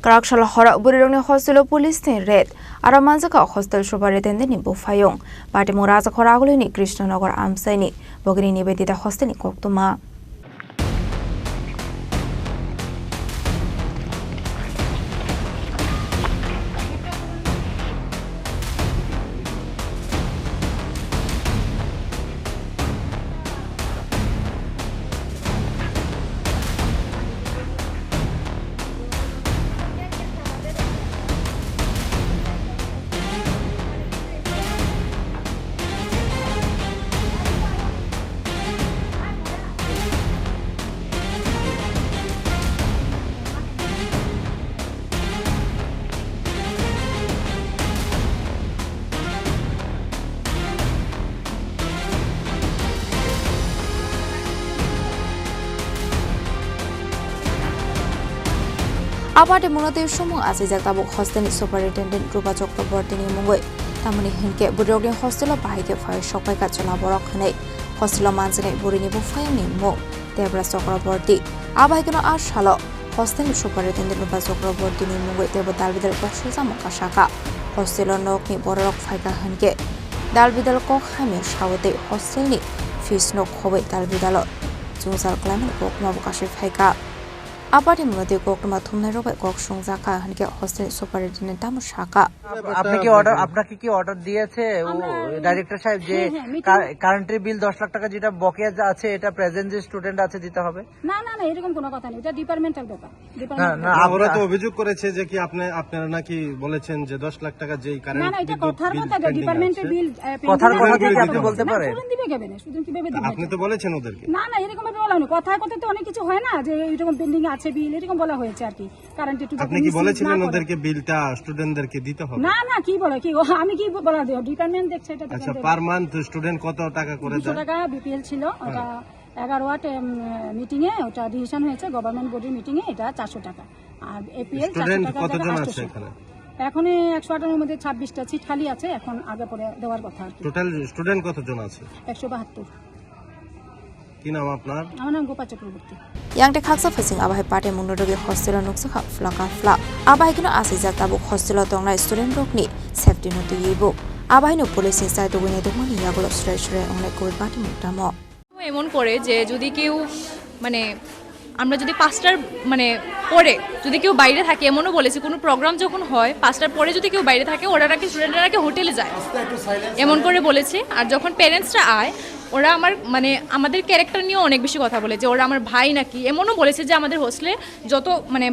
Kraksal horo Bwrwirokni Hostelo Police ni red. Aroh Manjakha Hostel Superintendent ni Buphayung. Patimung Rajakhor Aguli ni Krishanagar Amchai ni Bhagini Nibedita Hostel ni Koktwma. Patimung sumung Aguli Hostel Superintendent Rajakhor Mungoi. Tamani hinke Bwrwirokni Hostelo bahike fire shopai kachola Bwrwirokni Hostelo Manjakha Bwrwirokni Buphayung ni mung Tripura Chakraborty. Abahikeno ashalo Hostel Superintendent Rajakhor ni mungoi tebo dalbidal koshulsa mukashaka Hostelo nokni Bwrwirok faika hinke dalbidal kok hamir shawate hostel ni fees nok khobai dalbidalo jungsal klamen Koktwma bukashi faika Patimung Koktwma thumnai robai kok songjaka hanke Hostel Superintendent tamu shaka আপনাকে কি order দিয়েছে director সাহেব যে কারেন্টের বিল 10 লাখ টাকা যেটা বকেয়া আছে এটা প্রেজেন্ট যে স্টুডেন্ট আছে দিতে হবে? না না না এরকম কোনো কথা নেই, এটা ডিপার্টমেন্টাল ব্যাপার। না ওরা তো অভিযোগ করেছে যে কি আপনারা নাকি বলেছেন যে 10 লাখ টাকা যেই কারেন্ট না না এটা কথার কথা, এটা ডিপার্টমেন্টের বিল কথার কথা কি আপনি বলতে পারেন? স্টুডেন্ট দিবে কেন? স্টুডেন্ট কিভাবে দিবে? আপনি তো বলেছেন ওদেরকে। না না এরকম ভাবে বলা হয়নি, কথায় কথায় তো অনেক কিছু হয় না যে এরকম পেন্ডিং আছে বিল, এরকম বলা হয়েছে আর কি। কারেন্ট একটু আপনি কি বলেছিলেন ওদেরকে বিলটা স্টুডেন্টদেরকে দিতে হবে? না না কি বলে কি আমি কি বলা দেব, ডিপার্টমেন্ট দেখছে এটা। আচ্ছা পার মান্থ স্টুডেন্ট কত টাকা করে দেয়? 200 টাকা বিপিএল ছিল, ওটা 11 ওয়াট মিটিং এ ওটা ডিসিশন হয়েছে গভর্নমেন্ট বডির মিটিং এ, এটা 400 টাকা। আর এপিএল 400 টাকা। কতজন আছে এখানে? এখন 108 এর মধ্যে 26টা সিট খালি আছে, এখন আগে পরে দেওয়ার কথা আর কি। টোটাল স্টুডেন্ট কতজন আছে? 172। কি নাম আপনার? আমার নাম Gopal Chakraborty. Yang khaksa facing abai Patimung Hostelo nuksakha flaka fla abahikeno asijak Hostelo tongna student rokni safety notu yibo abahino police inside to wine dokmani yagulo stretchere only covid Patimung tamo এমন করে যে যদি কেউ মানে আমরা যদি 5টার মানে পরে যদি কেউ বাইরে থাকে, এমনও বলেছি কোনো প্রোগ্রাম যখন হয় 5টার পরে যদি কেউ বাইরে থাকে ওরা নাকি স্টুডেন্টরা হোটেলে যায়, এমন করে বলেছে। আর যখন প্যারেন্টসরা আয় ওরা আমাদের ক্যারেক্টার নিয়ে অনেক বেশি কথা বলে, যে ওরা আমার ভাই নাকি। এমনও বলেছে যে আমাদের হোস্টেলে যত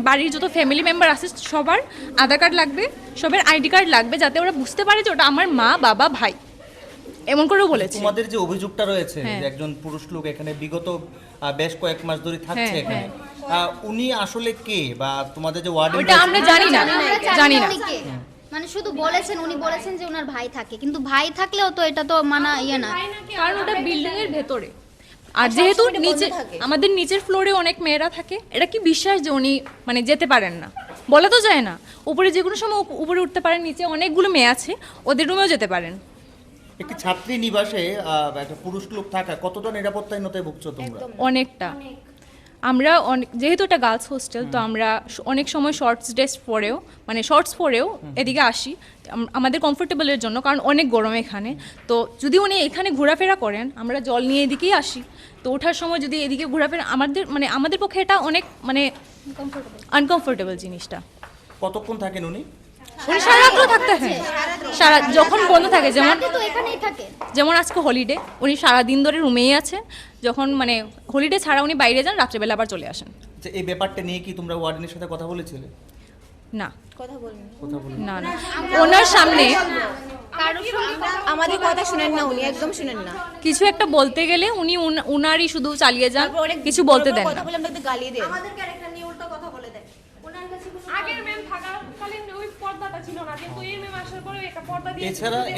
বাড়ির যত ফ্যামিলি মেম্বার আছে সবার আধার কার্ড লাগবে, সবার আইডি কার্ড লাগবে, যাতে ওরা বুঝতে পারে যে ওটা আমার মা বাবা ভাই, এমন করেও বলেছে। তোমাদের যে অভিযোগটা রয়েছে যে একজন পুরুষ লোক এখানে বিগত বেশ কয়েক মাস ধরে থাকছে এখানে, উনি আসলে কে বা তোমাদের যে ওয়ার্ডেন, ওটা আমরা জানি না মানে শুধু বলেছেন, উনি বলেছেন যে ওনার ভাই থাকে, কিন্তু ভাই থাকলেও তো এটা তো মানা ইয়ে না, কারণ ওটা বিল্ডিং এর ভেতরে। আর যেহেতু নিচে আমাদের নিচের ফ্লোরে অনেক মেয়েরা থাকে, এটা কি বিশ্বাস যে উনি যেতে পারেন না? বলা তো যায় না, উপরে যে কোনো সময় উপরে উঠতে পারেন, নিচে অনেকগুলো মেয়ে আছে ওদের রুমেও যেতে পারেন। একটি ছাত্রী নিবাসে একটা পুরুষ লোক থাকা কতটা নিরাপত্তাহীনতায় ভুগছো তোমরা? অনেকটা। আমরা যেহেতু এটা গার্লস হোস্টেল, তো আমরা অনেক সময় শর্টস পরেও এদিকে আসি আমাদের কমফোর্টেবলের জন্য, কারণ অনেক গরম এখানে। তো যদি উনি এখানে ঘোরাফেরা করেন, আমরা জল নিয়ে এদিকেই আসি, তো ওঠার সময় যদি এদিকে ঘোরাফেরা আমাদের পক্ষে এটা অনেক আনকমফোর্টেবল জিনিসটা। কতক্ষণ থাকেন উনি? উনি সারা রাতও থাকতে হয়, সারা যখন বন্ধ থাকে, যেমন আজকে হলিডে, উনি সারাদিন ধরে রুমেই আছে। যখন হলিডে ছাড়া উনি বাইরে যান, রাত্রেবেলা আবার চলে আসেন। এই ব্যাপারটা নিয়ে কি তোমরা ওয়ার্ডেনের সাথে কথা বলেছিলে? না, না না, ওনার সামনে আমাদের কথা শুনেন না, উনি একদম শুনেন না। কিছু একটা বলতে গেলে উনি উনারই শুধু চালিয়ে যান, কিছু বলতে দেন না। গালি দেন, আমাদের ক্যারেক্টার নিয়ে উল্টো কথা বলে দেন। ওনার কাছে আগের ম্যাম থাকাকালীন ওই পর্দাটা ছিল না, কিন্তু এই ম্যাম আসার পরে একটা পর্দা দিয়ে।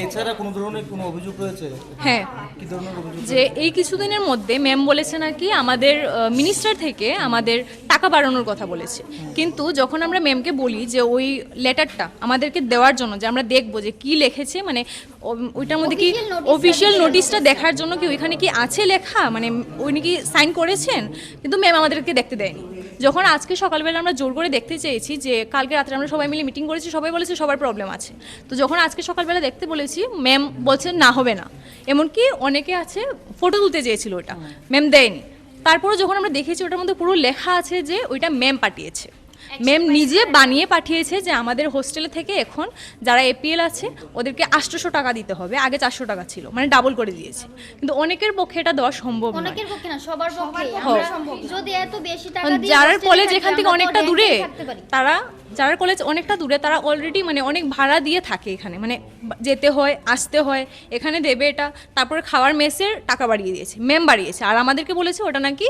এছাড়া কোনো ধরনের কোনো অভিযোগ রয়েছে? হ্যাঁ, কি ধরনের অভিযোগ? যে এই কিছুদিনের মধ্যে ম্যাম বলেছে নাকি আমাদের মিনিস্টার থেকে আমাদের টাকা বাড়ানোর কথা বলেছে, কিন্তু যখন আমরা ম্যামকে বলি যে ওই লেটারটা আমাদেরকে দেওয়ার জন্য, যে আমরা দেখবো যে কি লিখেছে, ওইটার মধ্যে কি অফিসিয়াল নোটিশটা দেখার জন্য কি ওইখানে কি আছে লেখা, উনি কি সাইন করেছেন, কিন্তু ম্যাম আমাদেরকে দেখতে দেয়নি। যখন আজকে সকালবেলা আমরা জোর করে দেখতে চেয়েছি যে কালকে রাত্রে আমরা সবাই মিলে মিটিং করেছি, সবাই বলেছে সবার প্রবলেম আছে, তো যখন আজকে সকালবেলা দেখতে বলেছি ম্যাম বলছেন না হবে না, এমনকি অনেকে আছে ফটো তুলতে চেয়েছিল, ওটা ম্যাম দেয়নি। তারপরে যখন আমরা দেখেছি ওটার মধ্যে পুরো লেখা আছে যে ওইটা ম্যাম পাঠিয়েছে, ম্যাম নিজে বানিয়ে পাঠিয়েছে যে আমাদের হোস্টেলে থেকে এখন যারা এপিএল আছে ওদেরকে 800 টাকা দিতে হবে, আগে 400 টাকা ছিল, মানে ডাবল করে দিয়েছে। কিন্তু অনেকের পক্ষে এটা দেওয়া সম্ভব নয়, অনেকের পক্ষে না, সবার পক্ষে আমরা সম্ভব। যদি এত বেশি টাকা দিয়ে যারা hostel-এ কলেজ থাকি, এখান থেকে আমরা তো অনেকটা rent-এই দূরে, থাকতে পারি। যারা কলেজ অনেকটা দূরে তারা অলরেডি মানে অনেক ভাড়া দিয়ে থাকে এখানে, মানে যেতে হয় আসতে হয়, এখানে দেবে এটা, তারপরে খাওয়ার মেসের টাকা বাড়িয়ে দিয়েছে, ম্যাম বাড়িয়েছে, আর আমাদেরকে বলেছে ওটা নাকি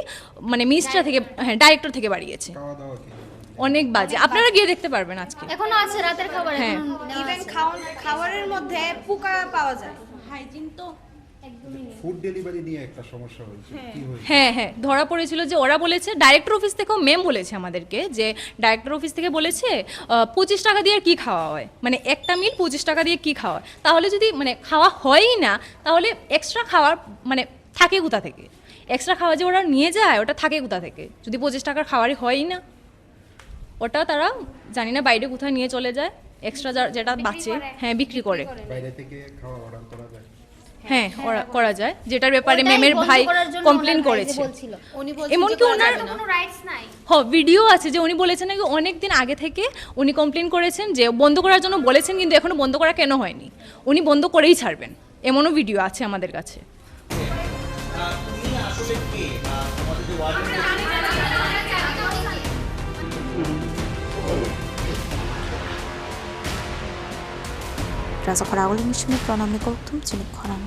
মানে মিনিস্টার থেকে, হ্যাঁ ডাইরেক্টর থেকে বাড়িয়েছে। অনেক বাজে, আপনারা গিয়ে দেখতে পারবেন আজকে। এখনো আছে রাতের খাবার, হ্যাঁ। ইভেন খাবারের মধ্যে পোকা পাওয়া যায়, হাইজিন তো ফুড ডেলিভারি নিয়ে একটা সমস্যা হয়েছে, কি হয়েছে? হ্যাঁ হ্যাঁ, ধরা পড়েছিল যে ওরা বলেছে ডাইরেক্টর অফিস থেকেও ম্যাম বলেছে আমাদেরকে যে ডাইরেক্টর অফিস থেকে বলেছে 25 টাকা দিয়ে আর কি খাওয়া হয়, মানে একটা মিল 25 টাকা দিয়ে কি খাওয়া হয়, তাহলে যদি মানে খাওয়া হয়ই না তাহলে এক্সট্রা খাওয়ার মানে থাকে কোথা থেকে, এক্সট্রা খাওয়া যে ওরা নিয়ে যায় ওটা থাকে কোথা থেকে, যদি 25 টাকার খাওয়ারই হয়ই না, ওটা তারা জানি না বাইরে কোথায় নিয়ে চলে যায়, এক্সট্রা যেটা বাঁচে হ্যাঁ বিক্রি করে, বাইরে থেকে খাওয়া অর্ডার করা যায়, হ্যাঁ করা যায়, যেটার ব্যাপারে ম্যামের ভাই কমপ্লেন করেছে, এমনকি ওনার কোনো রাইটস নাই। ভিডিও আছে যে উনি বলেছেন নাকি অনেক দিন আগে থেকে উনি কমপ্লেন করেছেন যে বন্ধ করার জন্য বলেছেন, কিন্তু এখনো বন্ধ করা কেন হয়নি, উনি বন্ধ করেই ছাড়বেন, এমনও ভিডিও আছে আমাদের কাছে। তুমি আসলে কে বা তোমাদের যে ওয়ার্ডেন রাজাখর আগুলি মিশনের প্রণামী করতুম চিনি খরাং।